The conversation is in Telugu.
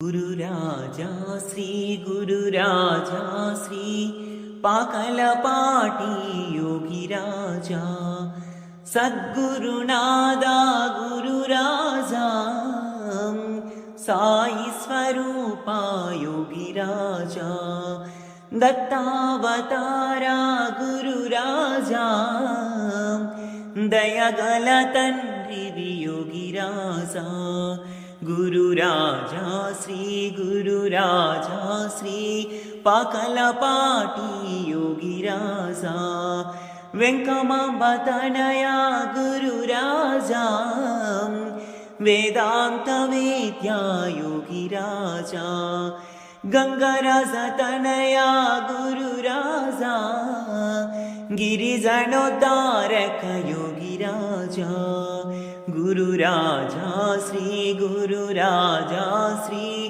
గురురాజా శ్రీ గురురాజా శ్రీ పాకలపాటి యోగిరాజా సద్గురునాదా గురురాజా సాయి స్వరూపా యోగిరాజా దత్తావతారా గురురాజా దయగల తండ్రివి యోగిరాజా గురురాజా శ్రీ గురురాజా శ్రీ పాకలపాటి యోగిరాజా వెంకమాంబ తనయా గురురాజా వేదాంత వేద్యా యోగిరాజా గంగరాజ తనయా గురురాజా గిరిజనోద్ధారక యోగిరాజా గురురాజా శ్రీ గురురాజా శ్రీ